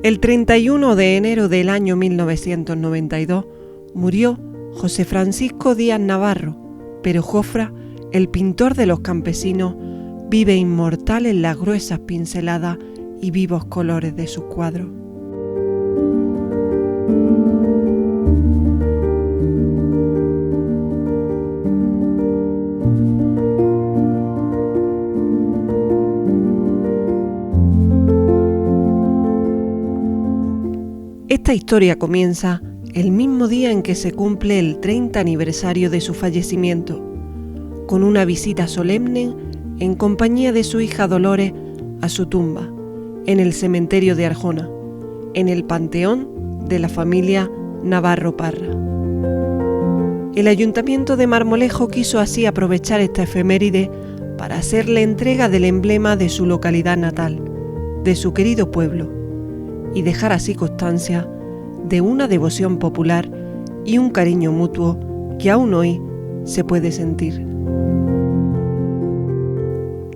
El 31 de enero del año 1992 murió José Francisco Díaz Navarro, pero Jofra, el pintor de los campesinos, vive inmortal en las gruesas pinceladas y vivos colores de sus cuadros. Esta historia comienza el mismo día en que se cumple el 30 aniversario de su fallecimiento, con una visita solemne en compañía de su hija Dolores a su tumba, en el cementerio de Arjona, en el panteón de la familia Navarro Parra. El Ayuntamiento de Marmolejo quiso así aprovechar esta efeméride para hacerle entrega del emblema de su localidad natal, de su querido pueblo, y dejar así constancia de una devoción popular y un cariño mutuo que aún hoy se puede sentir.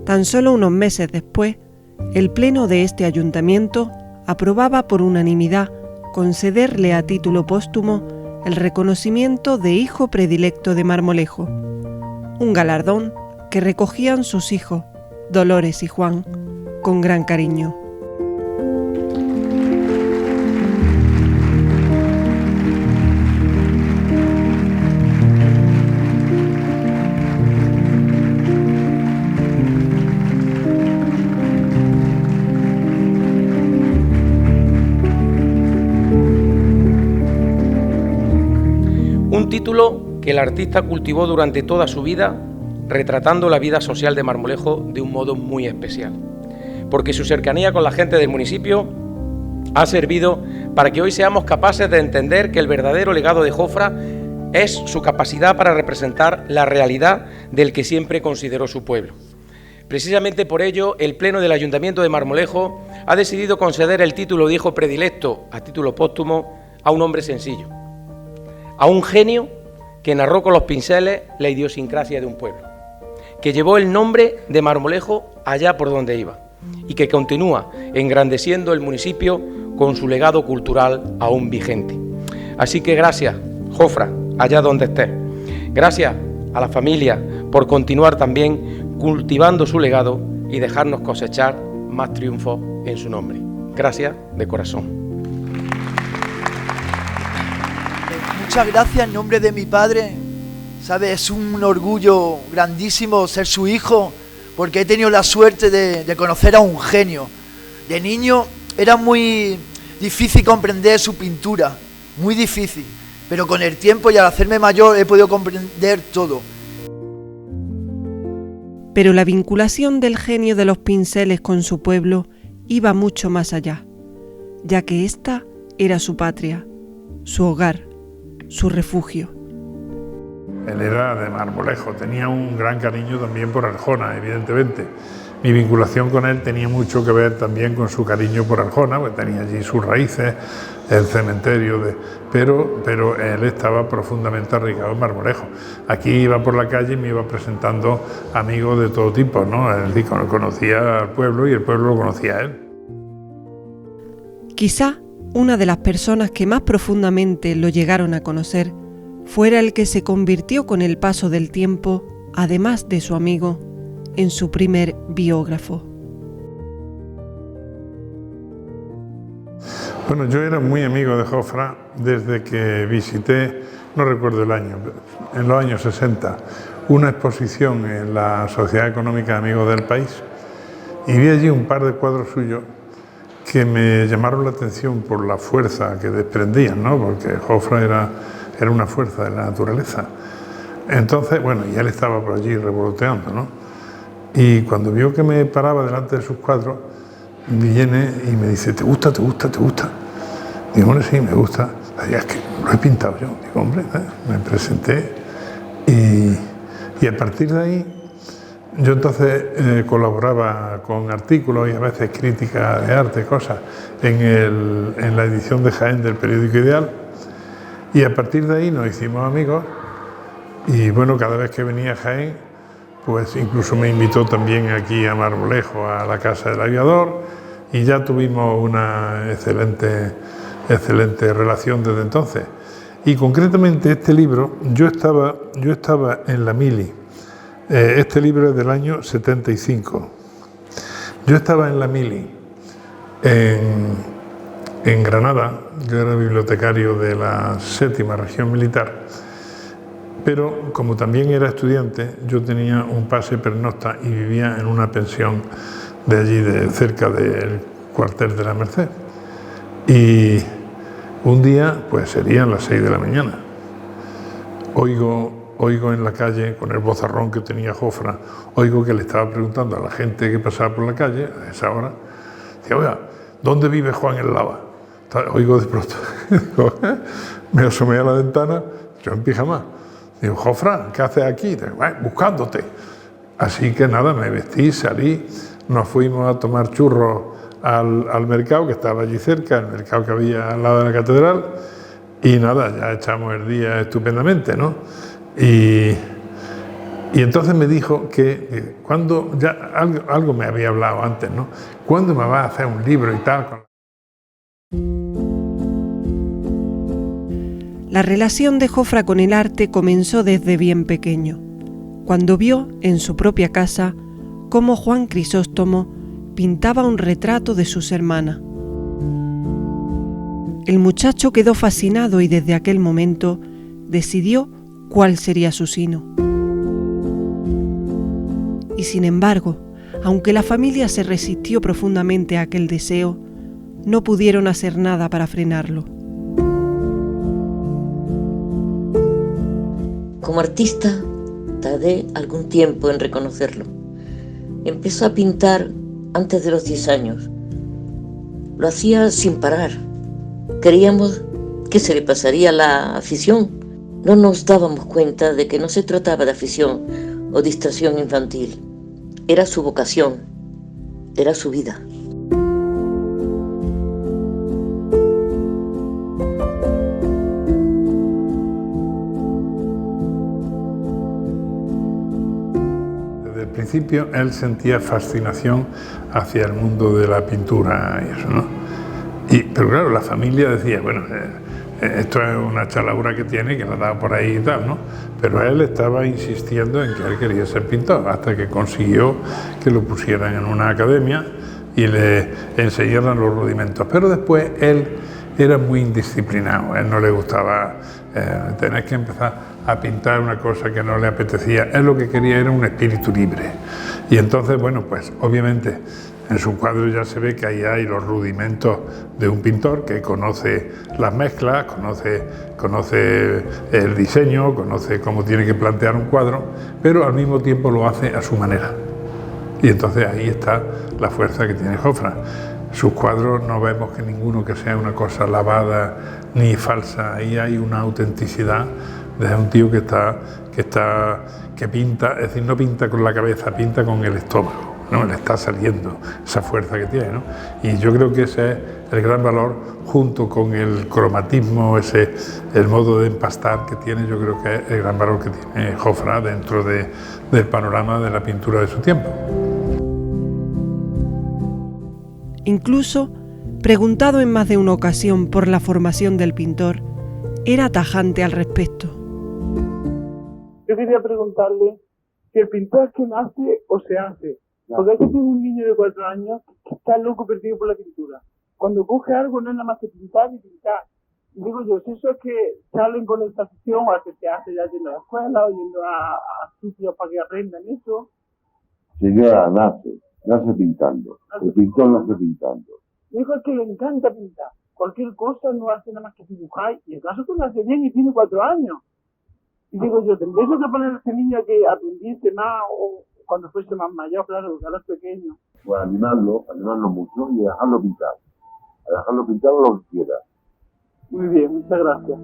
Tan solo unos meses después, el pleno de este ayuntamiento aprobaba por unanimidad concederle a título póstumo el reconocimiento de hijo predilecto de Marmolejo, un galardón que recogían sus hijos, Dolores y Juan, con gran cariño. Un título que el artista cultivó durante toda su vida, retratando la vida social de Marmolejo de un modo muy especial, porque su cercanía con la gente del municipio ha servido para que hoy seamos capaces de entender que el verdadero legado de Jofra es su capacidad para representar la realidad del que siempre consideró su pueblo. Precisamente por ello, el Pleno del Ayuntamiento de Marmolejo ha decidido conceder el título de hijo predilecto a título póstumo a un hombre sencillo, a un genio que narró con los pinceles la idiosincrasia de un pueblo, que llevó el nombre de Marmolejo allá por donde iba y que continúa engrandeciendo el municipio con su legado cultural aún vigente. Así que gracias, Jofra, allá donde estés. Gracias a la familia por continuar también cultivando su legado y dejarnos cosechar más triunfos en su nombre. Gracias de corazón. Muchas gracias en nombre de mi padre, ¿sabes? Es un orgullo grandísimo ser su hijo, porque he tenido la suerte de conocer a un genio. De niño era muy difícil comprender su pintura, muy difícil, pero con el tiempo y al hacerme mayor he podido comprender todo. Pero la vinculación del genio de los pinceles con su pueblo iba mucho más allá, ya que esta era su patria, su hogar, su refugio. Él era de Marmolejo, tenía un gran cariño también por Arjona, evidentemente. Mi vinculación con él tenía mucho que ver también con su cariño por Arjona, porque tenía allí sus raíces, el cementerio, pero él estaba profundamente arraigado en Marmolejo. Aquí iba por la calle y me iba presentando amigos de todo tipo, ¿no? Es decir, conocía al pueblo y el pueblo lo conocía a él. Quizá una de las personas que más profundamente lo llegaron a conocer fuera el que se convirtió con el paso del tiempo, además de su amigo, en su primer biógrafo. Bueno, yo era muy amigo de Jofra desde que visité, no recuerdo el año, en los años 60, una exposición en la Sociedad Económica de Amigos del País y vi allí un par de cuadros suyos que me llamaron la atención por la fuerza que desprendían, ¿no? Porque Jofra era una fuerza de la naturaleza. Entonces, bueno, y él estaba por allí revoloteando, ¿no? Y cuando vio que me paraba delante de sus cuadros, viene y me dice, ¿te gusta, te gusta, te gusta? Digo, hombre, sí, me gusta. Es que lo he pintado yo. Digo, hombre, me presenté y a partir de ahí yo entonces colaboraba con artículos y a veces críticas de arte, cosas, en la edición de Jaén del periódico Ideal, y a partir de ahí nos hicimos amigos y bueno, cada vez que venía a Jaén, pues incluso me invitó también aquí a Marmolejo, a la Casa del Aviador, y ya tuvimos una excelente relación desde entonces. Y concretamente este libro, yo estaba en la mili. Este libro es del año 75. Yo estaba en la mili en Granada. Yo era bibliotecario de la 7ª Región Militar, pero como también era estudiante, yo tenía un pase pernocta y vivía en una pensión de allí, cerca del cuartel de la Merced. Y un día, pues serían las 6 de la mañana, oigo en la calle, con el vozarrón que tenía Jofra, oigo que le estaba preguntando a la gente que pasaba por la calle a esa hora, decía, oiga, ¿dónde vive Juan el Lava? Oigo de pronto, me asomé a la ventana, yo en pijama, digo, Jofra, ¿qué haces aquí? Digo, buscándote. Así que nada, me vestí, salí, nos fuimos a tomar churros al mercado que estaba allí cerca, el mercado que había al lado de la catedral, y nada, ya echamos el día estupendamente, ¿no? Y entonces me dijo que cuando, ya algo me había hablado antes, ¿no? ¿Cuándo me vas a hacer un libro y tal? La relación de Jofra con el arte comenzó desde bien pequeño, cuando vio en su propia casa cómo Juan Crisóstomo pintaba un retrato de sus hermanas. El muchacho quedó fascinado y desde aquel momento decidió cuál sería su sino. Y sin embargo, aunque la familia se resistió profundamente a aquel deseo, no pudieron hacer nada para frenarlo. Como artista, tardé algún tiempo en reconocerlo. Empezó a pintar antes de los 10 años. Lo hacía sin parar. Creíamos que se le pasaría la afición. No nos dábamos cuenta de que no se trataba de afición o distracción infantil. Era su vocación, era su vida. Desde el principio él sentía fascinación hacia el mundo de la pintura y eso, ¿no? Pero claro, la familia decía, bueno, esto es una chalaura que tiene, que la da por ahí y tal, ¿no? Pero él estaba insistiendo en que él quería ser pintor, hasta que consiguió que lo pusieran en una academia y le enseñaran los rudimentos. Pero después él era muy indisciplinado, a él no le gustaba tener que empezar a pintar una cosa que no le apetecía. Él lo que quería era un espíritu libre. Y entonces, bueno, pues obviamente en su cuadro ya se ve que ahí hay los rudimentos de un pintor que conoce las mezclas, conoce el diseño, conoce cómo tiene que plantear un cuadro, pero al mismo tiempo lo hace a su manera. Y entonces ahí está la fuerza que tiene Jofra. Sus cuadros no vemos que ninguno que sea una cosa lavada ni falsa. Ahí hay una autenticidad de un tío que pinta, es decir, no pinta con la cabeza, pinta con el estómago, ¿no? Le está saliendo esa fuerza que tiene, ¿no? Y yo creo que ese es el gran valor, junto con el cromatismo, el modo de empastar que tiene. Yo creo que es el gran valor que tiene Jofra dentro del panorama de la pintura de su tiempo. Incluso, preguntado en más de una ocasión por la formación del pintor, era tajante al respecto. Yo quería preguntarle si el pintor es que nace o se hace. Porque aquí tengo un niño de 4 años que está loco perdido por la pintura. Cuando coge algo no es nada más que pintar y pintar. Y digo yo, si eso es que salen con esta afición o a que se hace ya yendo a la escuela o yendo a sitios para que aprendan eso. Señora, nace pintando. El pintor nace pintando. Mi hijo es que le encanta pintar. Cualquier cosa no hace nada más que dibujar. Y el caso es que lo hace bien y tiene 4 años. Y digo yo, ¿tendría que poner a ese niño a que aprendiese más o cuando fuese más mayor? Claro, porque ahora es pequeño. Pues animarlo mucho y dejarlo pintar. A dejarlo pintar lo que quiera. Muy bien, muchas gracias.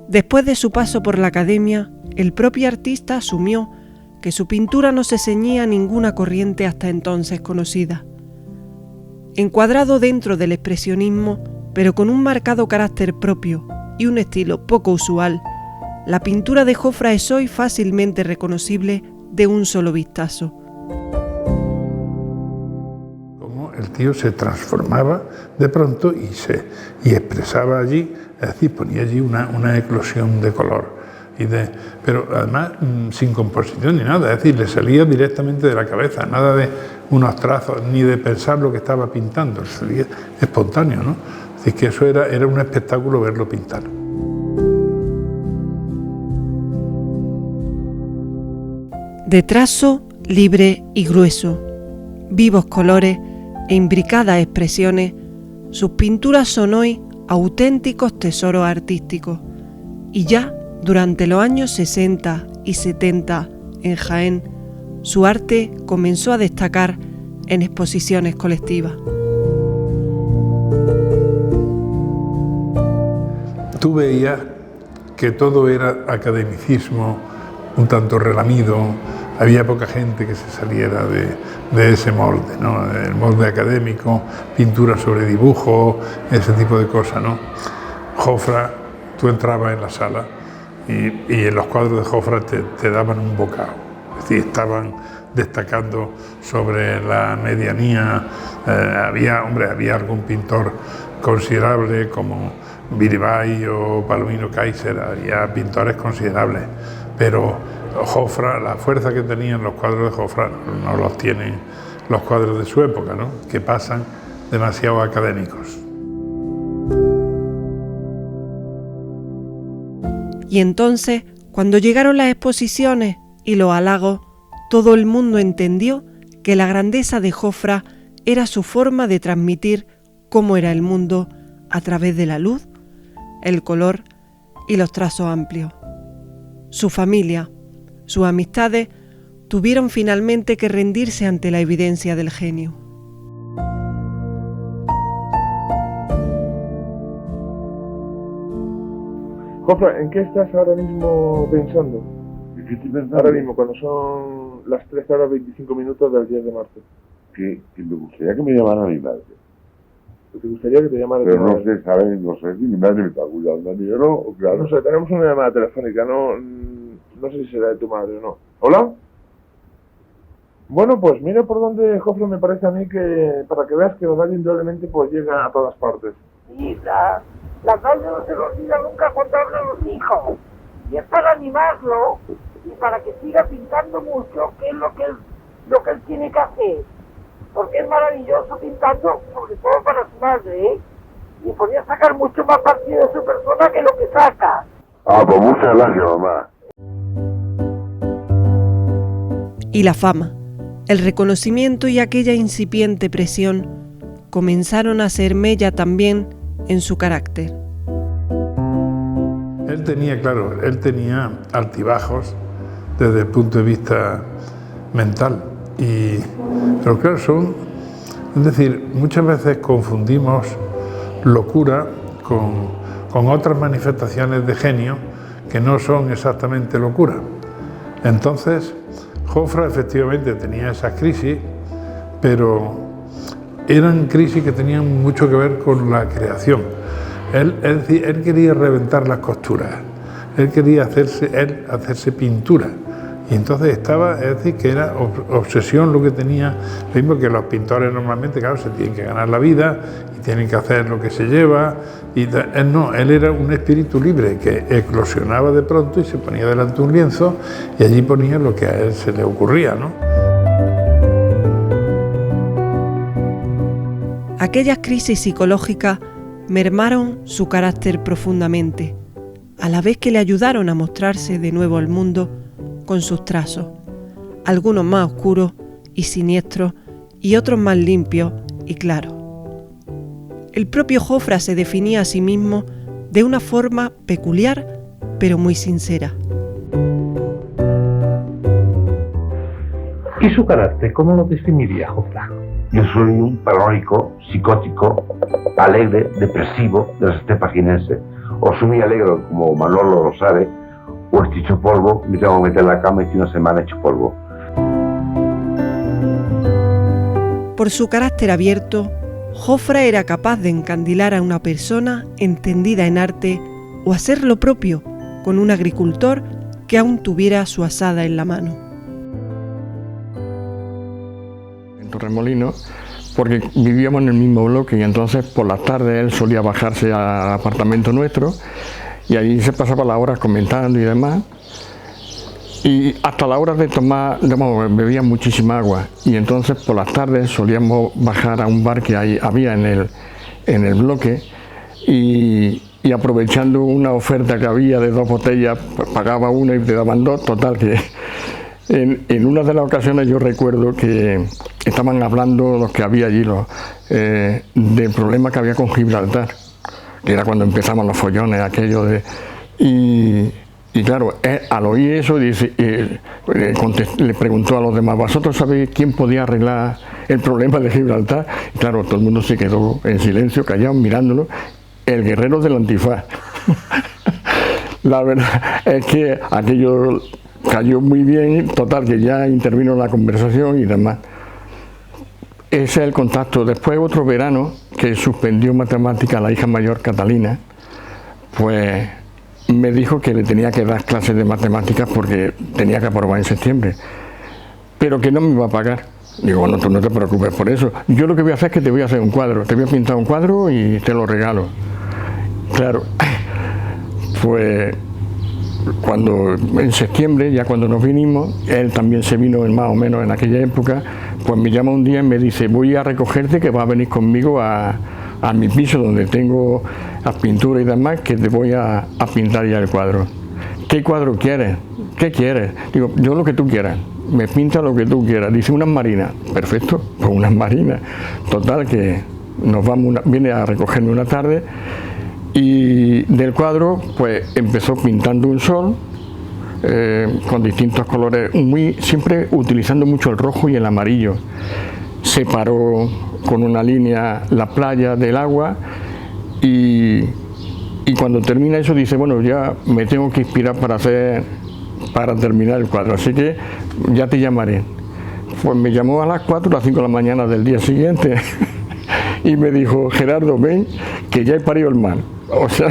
Después de su paso por la academia, el propio artista asumió que su pintura no se ceñía a ninguna corriente hasta entonces conocida. Encuadrado dentro del expresionismo, pero con un marcado carácter propio y un estilo poco usual, la pintura de Jofra es hoy fácilmente reconocible de un solo vistazo. el tío se transformaba de pronto y expresaba allí, es decir, ponía allí una eclosión de color. Pero además sin composición ni nada, es decir, le salía directamente de la cabeza, nada de unos trazos ni de pensar lo que estaba pintando, salía espontáneo, ¿no? Es decir, que eso era un espectáculo verlo pintar. De trazo libre y grueso, vivos colores e imbricadas expresiones, sus pinturas son hoy auténticos tesoros artísticos y ya durante los años 60 y 70 en Jaén, su arte comenzó a destacar en exposiciones colectivas. Tú veías que todo era academicismo, un tanto relamido, había poca gente que se saliera de ese molde, ¿no? El molde académico, pintura sobre dibujo, ese tipo de cosas, ¿no? Jofra, tú entrabas en la sala y en los cuadros de Jofra te daban un bocado, es decir, estaban destacando sobre la medianía. Había algún pintor considerable como Viribay o Palomino Kaiser, había pintores considerables, pero Jofra, la fuerza que tenían los cuadros de Jofra no los tienen los cuadros de su época, ¿no? Que pasan demasiado académicos. Y entonces, cuando llegaron las exposiciones y los halagos, todo el mundo entendió que la grandeza de Jofra era su forma de transmitir cómo era el mundo a través de la luz, el color y los trazos amplios. Su familia, sus amistades, tuvieron finalmente que rendirse ante la evidencia del genio. Jofra, ¿en qué estás ahora mismo pensando? ¿En qué estoy pensando? Ahora mismo, cuando son las 13 horas 25 minutos del 10 de marzo. Que me gustaría que me llamara mi madre. ¿Te gustaría que te llamara Pero tu no madre? sé, ¿sabes? No sé si mi madre me está cuidando a mí o no, claro. No sé, tenemos una llamada telefónica, no sé si será de tu madre o no. ¿Hola? Bueno, pues mira por dónde, Jofra, me parece a mí que, para que veas que la radio indudablemente pues llega a todas partes. Sí, la radio no se lo olvida nunca cuando hablan los hijos. Y es para animarlo y para que siga pintando mucho, que es lo que él tiene que hacer. Porque es maravilloso pintando, sobre todo para su madre, ¿eh? Y podría sacar mucho más partido de su persona que lo que saca. Ah, pues muchas gracias, mamá. Y la fama, el reconocimiento y aquella incipiente presión comenzaron a hacer mella también en su carácter. Él tenía altibajos desde el punto de vista mental. Pero claro, es decir, muchas veces confundimos locura con otras manifestaciones de genio que no son exactamente locura. Entonces, Jofra efectivamente tenía esas crisis, pero eran crisis que tenían mucho que ver con la creación. Él quería reventar las costuras, él quería hacerse pintura. Y entonces es decir, que era obsesión lo que tenía, lo mismo que los pintores normalmente, claro, se tienen que ganar la vida y tienen que hacer lo que se lleva. Él era un espíritu libre que eclosionaba de pronto y se ponía delante de un lienzo y allí ponía lo que a él se le ocurría, ¿no? Aquellas crisis psicológicas mermaron su carácter profundamente, a la vez que le ayudaron a mostrarse de nuevo al mundo con sus trazos, algunos más oscuros y siniestros y otros más limpios y claros. El propio Jofra se definía a sí mismo de una forma peculiar, pero muy sincera. ¿Y su carácter cómo lo definiría, Jofra? Yo soy un paranoico, psicótico, alegre, depresivo de las estepas guinenses. O soy muy alegre como Manolo lo sabe, o estoy hecho polvo, me tengo que meter en la cama y estoy una semana hecho polvo. Por su carácter abierto, Jofra era capaz de encandilar a una persona entendida en arte o hacer lo propio con un agricultor que aún tuviera su azada en la mano. En Torremolinos, porque vivíamos en el mismo bloque y entonces por las tardes él solía bajarse al apartamento nuestro y allí se pasaba las horas comentando y demás. Y hasta la hora de tomar, bebía muchísima agua y entonces por las tardes solíamos bajar a un bar que había en el bloque y aprovechando una oferta que había de 2 botellas, pues pagaba una y te daban 2, total que en una de las ocasiones yo recuerdo que estaban hablando los que había allí del problema que había con Gibraltar, que era cuando empezaban los follones aquello de... Y claro, al oír eso le preguntó a los demás, ¿vosotros sabéis quién podía arreglar el problema de Gibraltar? Y claro, todo el mundo se quedó en silencio, callado, mirándolo. El guerrero del antifaz. La verdad es que aquello cayó muy bien, total, que ya intervino en la conversación y demás. Ese es el contacto. Después, otro verano, que suspendió matemática a la hija mayor, Catalina, pues me dijo que le tenía que dar clases de matemáticas porque tenía que aprobar en septiembre, pero que no me iba a pagar. Digo, bueno, tú no te preocupes por eso. Yo lo que voy a hacer es que te voy a hacer un cuadro. Te voy a pintar un cuadro y te lo regalo. Claro, pues en septiembre, ya cuando nos vinimos, él también se vino más o menos en aquella época, pues me llama un día y me dice, voy a recogerte, que vas a venir conmigo a mi piso donde tengo las pinturas y demás, que te voy a pintar ya el cuadro. ¿Qué cuadro quieres? ¿Qué quieres? Digo, yo lo que tú quieras, me pinta lo que tú quieras. Dice, unas marinas. Perfecto, pues unas marinas. Total, que viene a recogerme una tarde y del cuadro pues empezó pintando un sol con distintos colores, siempre utilizando mucho el rojo y el amarillo. Separó con una línea la playa del agua y cuando termina eso dice, bueno, ya me tengo que inspirar para terminar el cuadro, así que ya te llamaré. Pues me llamó a las 4 o las 5 de la mañana del día siguiente y me dijo, Gerardo, ven, que ya he parido el mar. O sea,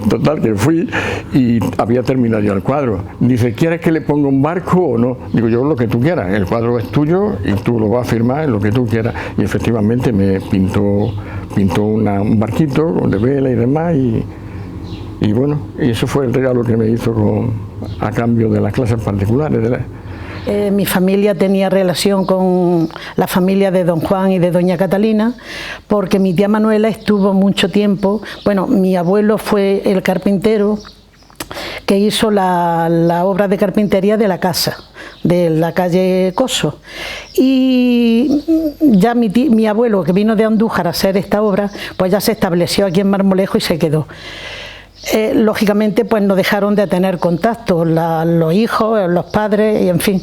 total, que fui y había terminado ya el cuadro. Dice, ¿quieres que le ponga un barco o no? Digo, yo lo que tú quieras, el cuadro es tuyo y tú lo vas a firmar en lo que tú quieras. Y efectivamente me pintó un barquito de vela y demás y bueno, y eso fue el regalo que me hizo a cambio de las clases particulares. Mi familia tenía relación con la familia de don Juan y de doña Catalina, porque mi tía Manuela estuvo mucho tiempo, bueno, mi abuelo fue el carpintero que hizo la obra de carpintería de la casa, de la calle Coso, y ya mi abuelo, que vino de Andújar a hacer esta obra, pues ya se estableció aquí en Marmolejo y se quedó. Lógicamente pues no dejaron de tener contacto los hijos, los padres y en fin.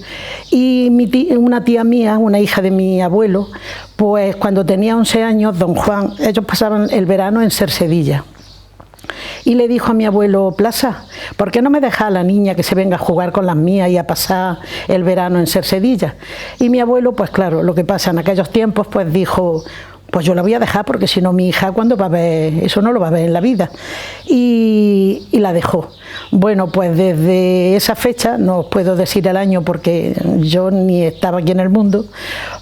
Y una tía mía, una hija de mi abuelo, pues cuando tenía 11 años, don Juan, ellos pasaban el verano en Cercedilla. Y le dijo a mi abuelo, Plaza, ¿por qué no me deja a la niña que se venga a jugar con las mías y a pasar el verano en Cercedilla? Y mi abuelo, pues claro, lo que pasa en aquellos tiempos, pues dijo, pues yo la voy a dejar porque si no mi hija cuando va a ver, eso no lo va a ver en la vida. Y la dejó. Bueno, pues desde esa fecha, no os puedo decir el año porque yo ni estaba aquí en el mundo,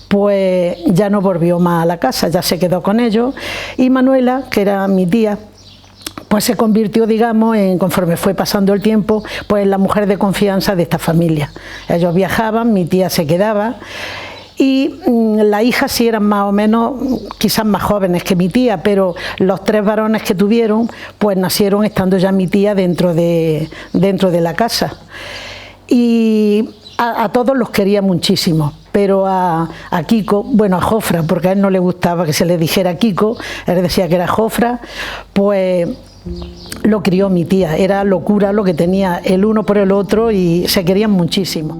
pues ya no volvió más a la casa, ya se quedó con ellos. Y Manuela, que era mi tía, pues se convirtió, digamos, conforme fue pasando el tiempo, pues en la mujer de confianza de esta familia. Ellos viajaban, mi tía se quedaba. Y las hijas sí eran más o menos, quizás más jóvenes que mi tía, pero los 3 varones que tuvieron, pues nacieron estando ya mi tía dentro de la casa. Y a todos los quería muchísimo, pero a Kiko, bueno, a Jofra, porque a él no le gustaba que se le dijera Kiko, él decía que era Jofra, pues lo crió mi tía, era locura lo que tenía el uno por el otro y se querían muchísimo.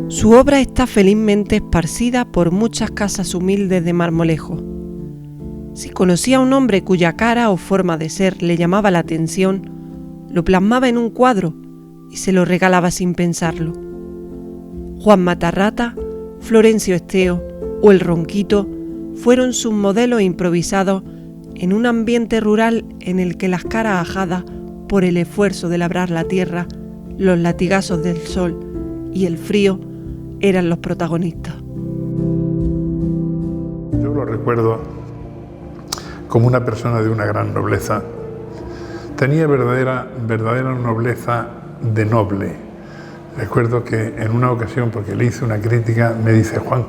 Su obra está felizmente esparcida por muchas casas humildes de Marmolejo. Si conocía a un hombre cuya cara o forma de ser le llamaba la atención, lo plasmaba en un cuadro y se lo regalaba sin pensarlo. Juan Matarrata, Florencio Esteo o El Ronquito fueron sus modelos improvisados en un ambiente rural en el que las caras ajadas por el esfuerzo de labrar la tierra, los latigazos del sol y el frío eran los protagonistas. recuerdo como una persona de una gran nobleza. Tenía verdadera nobleza de noble. Recuerdo que en una ocasión, porque le hice una crítica, me dice: Juan,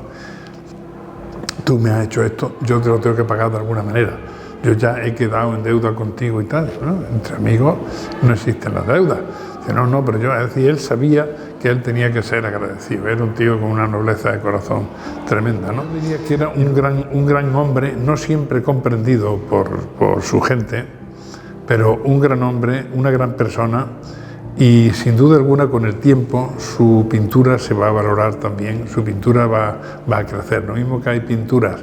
tú me has hecho esto, yo te lo tengo que pagar de alguna manera. Yo ya he quedado en deuda contigo y tal, ¿no? Entre amigos no existen las deudas. Dice: no, pero yo, es decir, él sabía que él tenía que ser agradecido. Era un tío con una nobleza de corazón tremenda, ¿no? Diría que era un gran hombre, no siempre comprendido por su gente, pero un gran hombre, una gran persona, y sin duda alguna con el tiempo su pintura se va a valorar también, su pintura va a crecer. Lo mismo que hay pinturas,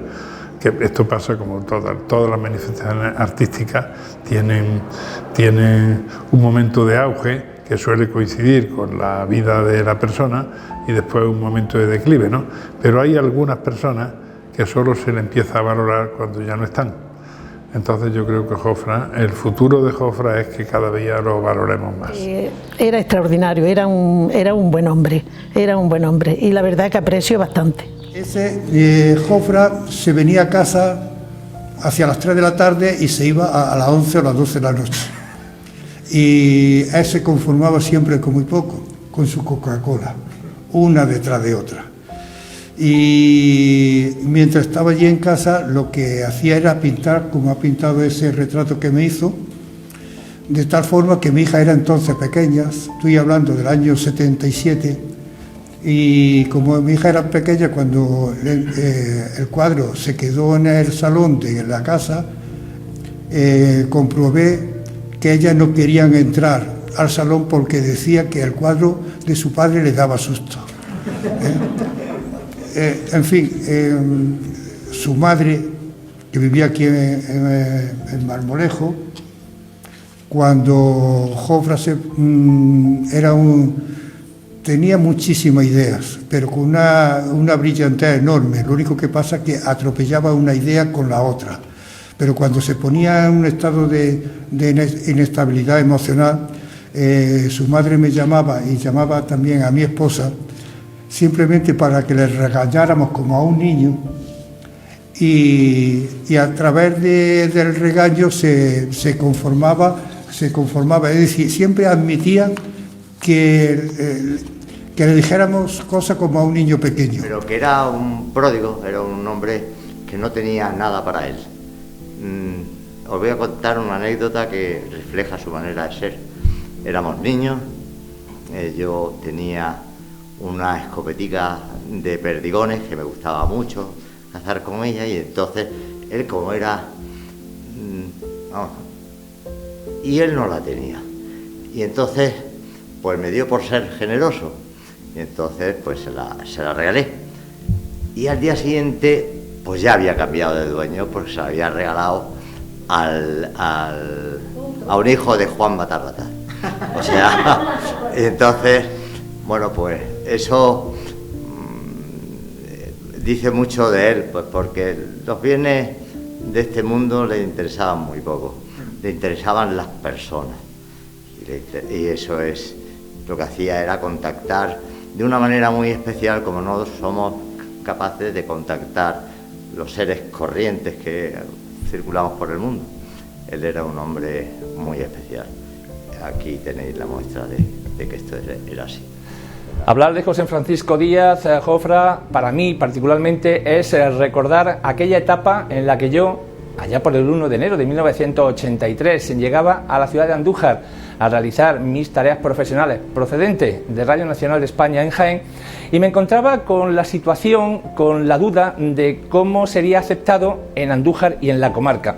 que esto pasa como todas las manifestaciones artísticas, tienen un momento de auge que suele coincidir con la vida de la persona y después un momento de declive, ¿no? Pero hay algunas personas que solo se le empieza a valorar cuando ya no están. Entonces yo creo que Jofra, el futuro de Jofra es que cada día lo valoremos más. Era extraordinario, era un buen hombre, y la verdad que aprecio bastante. Jofra se venía a casa hacia las 3 de la tarde y se iba a las 11 o las 12 de la noche. Y él se conformaba siempre con muy poco, con su Coca-Cola, una detrás de otra. Y mientras estaba allí en casa, lo que hacía era pintar, como ha pintado ese retrato que me hizo, de tal forma que mi hija era entonces pequeña, estoy hablando del año 77, y como mi hija era pequeña, cuando el cuadro se quedó en el salón de la casa, comprobé que ellas no querían entrar al salón porque decía que el cuadro de su padre le daba susto. En fin, su madre, que vivía aquí en Marmolejo, cuando Jofra tenía muchísimas ideas, pero con una brillantez enorme. Lo único que pasa es que atropellaba una idea con la otra. Pero cuando se ponía en un estado de inestabilidad emocional, su madre me llamaba y llamaba también a mi esposa, simplemente para que le regañáramos como a un niño, y a través del regaño se conformaba, es decir, siempre admitía que le dijéramos cosas como a un niño pequeño. Pero que era un pródigo, era un hombre que no tenía nada para él. Os voy a contar una anécdota que refleja su manera de ser. Éramos niños, yo tenía una escopetica de perdigones que me gustaba mucho cazar con ella, y entonces él, como era y él no la tenía, y entonces pues me dio por ser generoso, y entonces pues se la regalé, y al día siguiente pues ya había cambiado de dueño porque se la había regalado a un hijo de Juan Matarrata. O sea, entonces, bueno, pues eso dice mucho de él, pues porque los bienes de este mundo le interesaban muy poco, le interesaban las personas, y eso es lo que hacía, era contactar de una manera muy especial, como no somos capaces de contactar los seres corrientes que circulamos por el mundo. Él era un hombre muy especial. Aquí tenéis la muestra de que esto era así. Hablar de José Francisco Díaz, Jofra, para mí particularmente es recordar aquella etapa en la que yo, allá por el 1 de enero de 1983, llegaba a la ciudad de Andújar a realizar mis tareas profesionales procedente de Radio Nacional de España en Jaén, y me encontraba con la situación, con la duda de cómo sería aceptado en Andújar y en la comarca.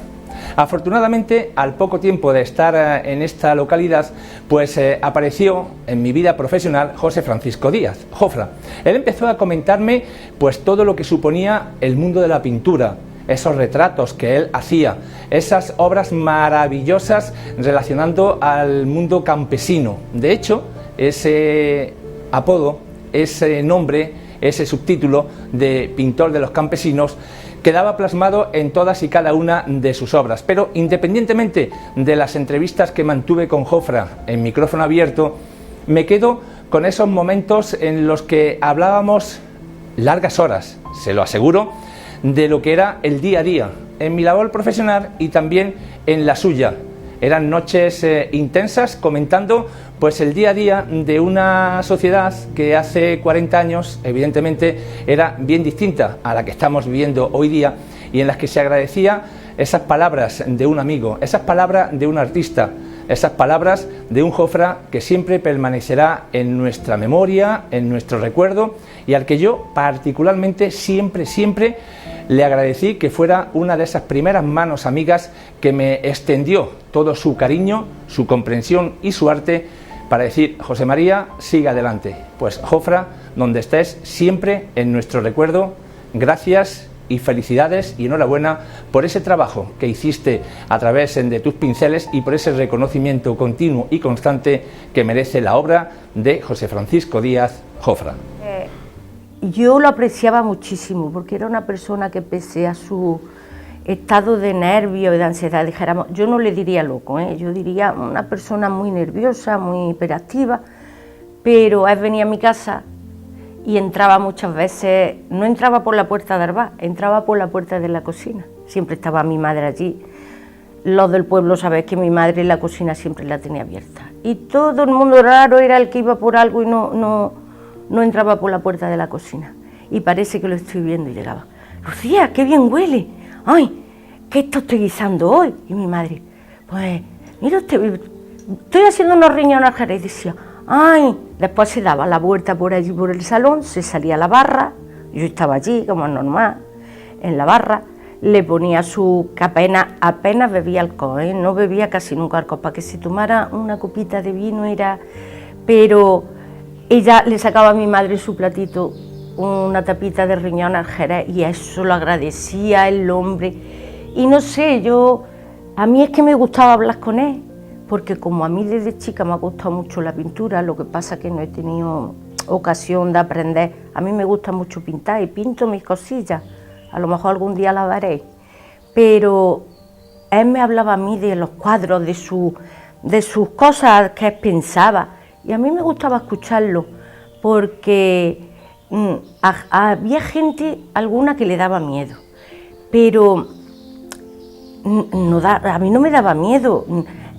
Afortunadamente, al poco tiempo de estar en esta localidad, pues apareció en mi vida profesional José Francisco Díaz, Jofra. Él empezó a comentarme pues todo lo que suponía el mundo de la pintura, esos retratos que él hacía, esas obras maravillosas relacionando al mundo campesino. De hecho, ese apodo, ese nombre, ese subtítulo de pintor de los campesinos quedaba plasmado en todas y cada una de sus obras. Pero independientemente de las entrevistas que mantuve con Jofra en micrófono abierto, me quedo con esos momentos en los que hablábamos largas horas, se lo aseguro, de lo que era el día a día, en mi labor profesional y también en la suya. Eran noches intensas comentando pues el día a día de una sociedad que hace 40 años evidentemente era bien distinta a la que estamos viviendo hoy día, y en las que se agradecía esas palabras de un amigo, esas palabras de un artista, esas palabras de un Jofra que siempre permanecerá en nuestra memoria, en nuestro recuerdo, y al que yo particularmente siempre le agradecí que fuera una de esas primeras manos amigas que me extendió todo su cariño, su comprensión y su arte para decir: José María, siga adelante. Pues Jofra, donde estés, siempre en nuestro recuerdo. Gracias y felicidades y enhorabuena por ese trabajo que hiciste a través de tus pinceles y por ese reconocimiento continuo y constante que merece la obra de José Francisco Díaz Jofra. Yo lo apreciaba muchísimo porque era una persona que, pese a su estado de nervio y de ansiedad, dijéramos, yo no le diría loco, yo diría una persona muy nerviosa, muy hiperactiva, pero él venía a mi casa y entraba muchas veces, no entraba por la puerta de Arbá, entraba por la puerta de la cocina, siempre estaba mi madre allí. Los del pueblo sabéis que mi madre la cocina siempre la tenía abierta, y todo el mundo raro era el que iba por algo y no entraba por la puerta de la cocina. Y parece que lo estoy viendo, y llegaba: Lucía, qué bien huele, ay, ¿qué estoy guisando hoy? Y mi madre: pues mira usted, estoy haciendo unos riñones al jerez. Y decía: ay. Después se daba la vuelta por allí por el salón, se salía a la barra, yo estaba allí como es normal, en la barra, le ponía que apenas bebía alcohol, no bebía casi nunca alcohol, para que se tomara una copita de vino era, pero ella le sacaba a mi madre su platito, una tapita de riñón al jerez, y a eso lo agradecía el hombre. Y no sé, a mí es que me gustaba hablar con él, porque como a mí desde chica me ha gustado mucho la pintura, lo que pasa que no he tenido ocasión de aprender. A mí me gusta mucho pintar y pinto mis cosillas, a lo mejor algún día las daré, pero él me hablaba a mí de los cuadros, de sus cosas que él pensaba, y a mí me gustaba escucharlo, porque había gente, alguna que le daba miedo, pero a mí no me daba miedo.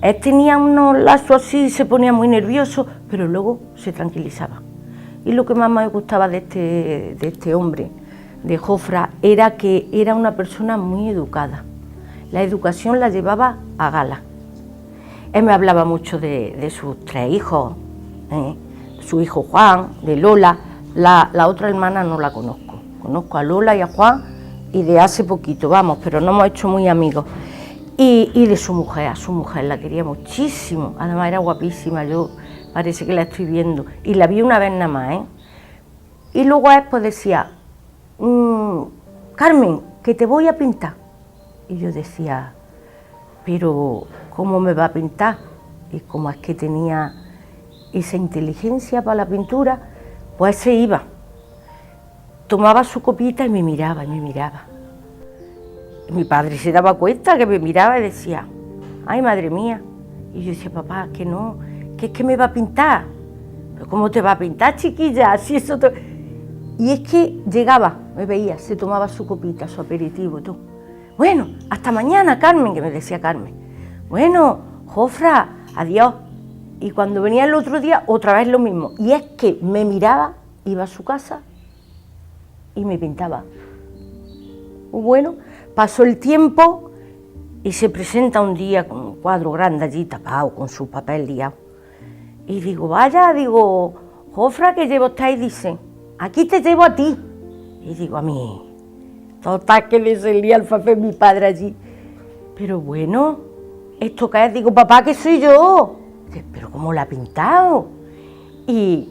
Él tenía unos lazos así, se ponía muy nervioso, pero luego se tranquilizaba. Y lo que más me gustaba de este hombre, de Jofra, era que era una persona muy educada. La educación la llevaba a gala. Él me hablaba mucho de sus 3 hijos, su hijo Juan, de Lola. La otra hermana no la conozco. Conozco a Lola y a Juan, y de hace poquito, pero no hemos hecho muy amigos. Y de su mujer, a su mujer la quería muchísimo, además era guapísima, yo parece que la estoy viendo, y la vi una vez nada más, Y luego él pues decía: Carmen, que te voy a pintar. Y yo decía: pero ¿cómo me va a pintar? Y como es que tenía esa inteligencia para la pintura, pues se iba, tomaba su copita y me miraba. Mi padre se daba cuenta que me miraba y decía: ay, madre mía. Y yo decía: papá, que no, que es que me va a pintar. ¿Pero cómo te va a pintar, chiquilla? Así eso Y es que llegaba, me veía, se tomaba su copita, su aperitivo y todo. Bueno, hasta mañana, Carmen, que me decía Carmen. Bueno, Jofra, adiós. Y cuando venía el otro día, otra vez lo mismo. Y es que me miraba, iba a su casa y me pintaba. Bueno, pasó el tiempo y se presenta un día con un cuadro grande allí tapado, con su papel liado. Y digo: vaya, Jofra, ¿qué lleva usted? Y dice: aquí te llevo a ti. Y digo: a mí. Total, que le salía el papel mi padre allí. Pero bueno, ¿esto qué es? Digo: papá, que soy yo. Dice: pero ¿cómo la ha pintado? Y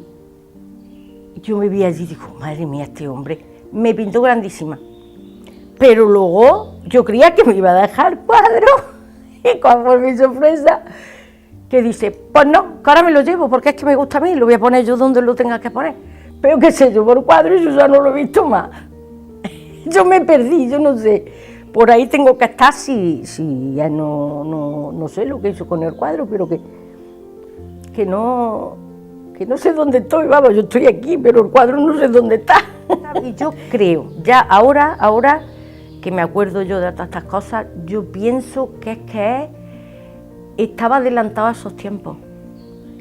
yo me vi allí y digo: madre mía, este hombre me pintó grandísima. Pero luego yo creía que me iba a dejar el cuadro, y cuál fue mi sorpresa, que dice: pues no, que ahora me lo llevo porque es que me gusta a mí, lo voy a poner yo donde lo tenga que poner. Pero que se llevó el cuadro y yo ya no lo he visto más. Yo me perdí, yo no sé, por ahí tengo que estar si no sé lo que hizo con el cuadro, pero que no sé dónde estoy, vamos, yo estoy aquí, pero el cuadro no sé dónde está. Y yo creo, ya ahora que me acuerdo yo de todas estas cosas, yo pienso que estaba adelantado a esos tiempos.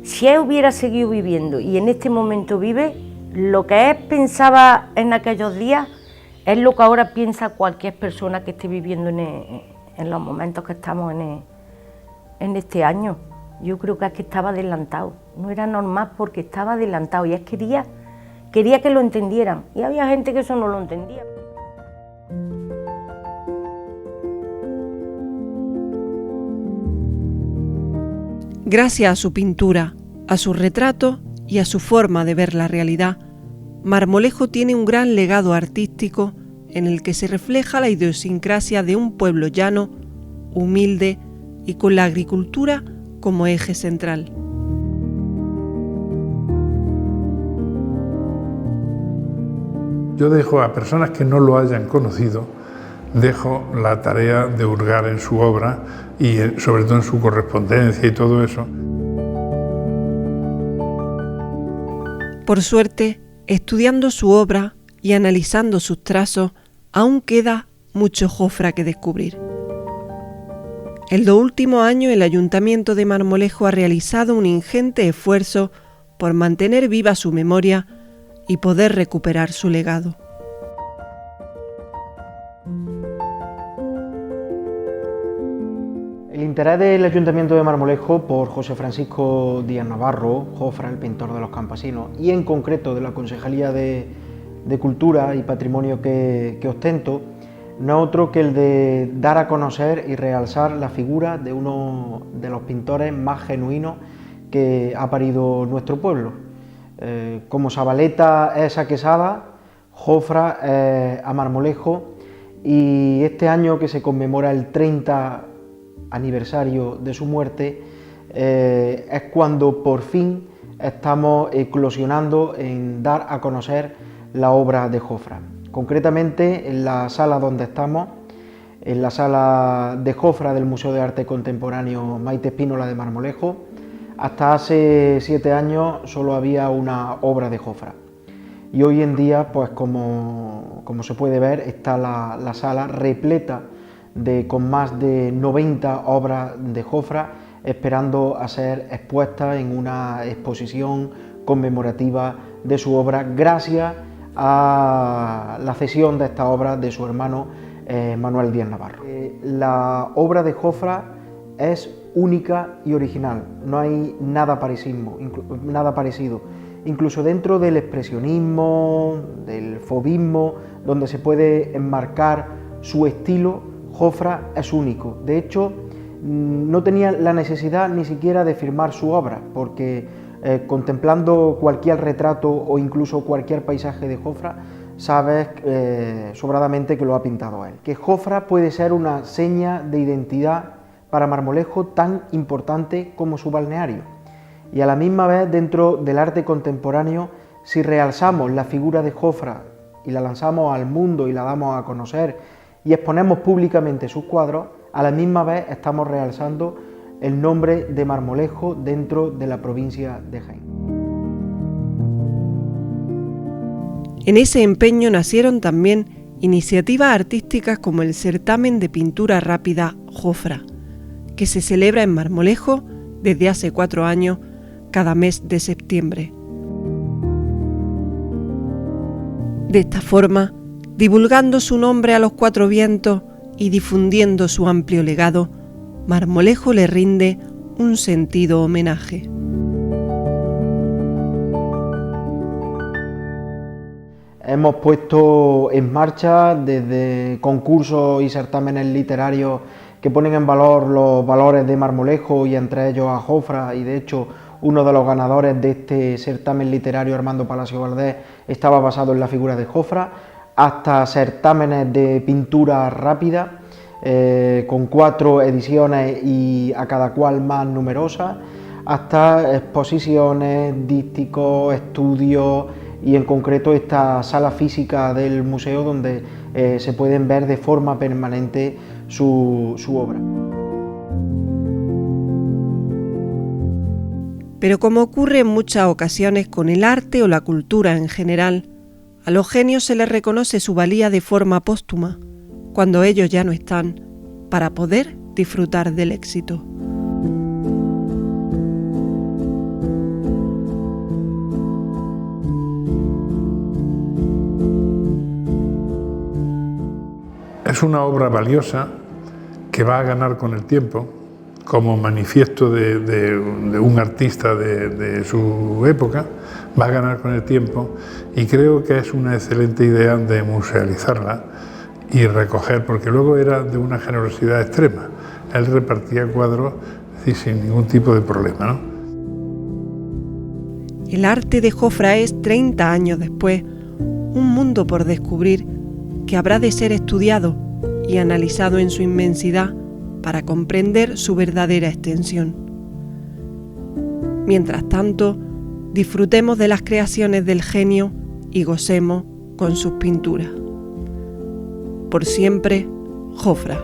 Si él hubiera seguido viviendo y en este momento vive, lo que él pensaba en aquellos días es lo que ahora piensa cualquier persona que esté viviendo en los momentos que estamos en este año. Yo creo que es que estaba adelantado, no era normal porque estaba adelantado y él quería que lo entendieran y había gente que eso no lo entendía. Gracias a su pintura, a su retrato y a su forma de ver la realidad, Marmolejo tiene un gran legado artístico en el que se refleja la idiosincrasia de un pueblo llano, humilde y con la agricultura como eje central. Yo dejo a personas que no lo hayan conocido, dejo la tarea de hurgar en su obra y sobre todo en su correspondencia y todo eso. Por suerte, estudiando su obra y analizando sus trazos, aún queda mucho Jofra que descubrir. En los últimos años, el Ayuntamiento de Marmolejo ha realizado un ingente esfuerzo por mantener viva su memoria y poder recuperar su legado. El interés del Ayuntamiento de Marmolejo por José Francisco Díaz Navarro, Jofra, el pintor de los campesinos, y en concreto de la Concejalía de Cultura y Patrimonio que ostento, no es otro que el de dar a conocer y realzar la figura de uno de los pintores más genuinos que ha parido nuestro pueblo. Como Zabaleta es a Quesada, Jofra es a Marmolejo, y este año que se conmemora el 30 aniversario de su muerte, es cuando por fin estamos eclosionando en dar a conocer la obra de Jofra. Concretamente en la sala donde estamos, en la sala de Jofra del Museo de Arte Contemporáneo Maite Espínola de Marmolejo, hasta hace 7 años solo había una obra de Jofra. Y hoy en día, pues como se puede ver, está la sala repleta con más de 90 obras de Jofra esperando a ser expuestas en una exposición conmemorativa de su obra, gracias a la cesión de esta obra de su hermano Manuel Díaz Navarro. La obra de Jofra es única y original, no hay nada parecido. Incluso dentro del expresionismo, del fauvismo, donde se puede enmarcar su estilo, Jofra es único. De hecho, no tenía la necesidad ni siquiera de firmar su obra, porque contemplando cualquier retrato o incluso cualquier paisaje de Jofra, sabes sobradamente que lo ha pintado él. Que Jofra puede ser una seña de identidad para Marmolejo tan importante como su balneario. Y a la misma vez, dentro del arte contemporáneo, si realzamos la figura de Jofra y la lanzamos al mundo y la damos a conocer y exponemos públicamente sus cuadros, a la misma vez estamos realzando el nombre de Marmolejo dentro de la provincia de Jaén. En ese empeño nacieron también iniciativas artísticas como el certamen de pintura rápida Jofra, que se celebra en Marmolejo desde hace 4 años, cada mes de septiembre. De esta forma, divulgando su nombre a los 4 vientos y difundiendo su amplio legado, Marmolejo le rinde un sentido homenaje. Hemos puesto en marcha desde concursos y certámenes literarios que ponen en valor los valores de Marmolejo y entre ellos a Jofra, y de hecho uno de los ganadores de este certamen literario, Armando Palacio Valdés, estaba basado en la figura de Jofra, hasta certámenes de pintura rápida, con 4 ediciones y a cada cual más numerosas, hasta exposiciones, dísticos, estudios y en concreto esta sala física del museo donde se pueden ver de forma permanente su obra. Pero como ocurre en muchas ocasiones con el arte o la cultura en general, a los genios se les reconoce su valía de forma póstuma, cuando ellos ya no están, para poder disfrutar del éxito. Es una obra valiosa que va a ganar con el tiempo, como manifiesto de un artista de su época, va a ganar con el tiempo, y creo que es una excelente idea de musealizarla y recoger, porque luego era de una generosidad extrema. Él repartía cuadros sin ningún tipo de problema, ¿no? El arte de Jofra es, 30 años después, un mundo por descubrir que habrá de ser estudiado y analizado en su inmensidad para comprender su verdadera extensión. Mientras tanto, disfrutemos de las creaciones del genio y gocemos con sus pinturas. Por siempre, Jofra.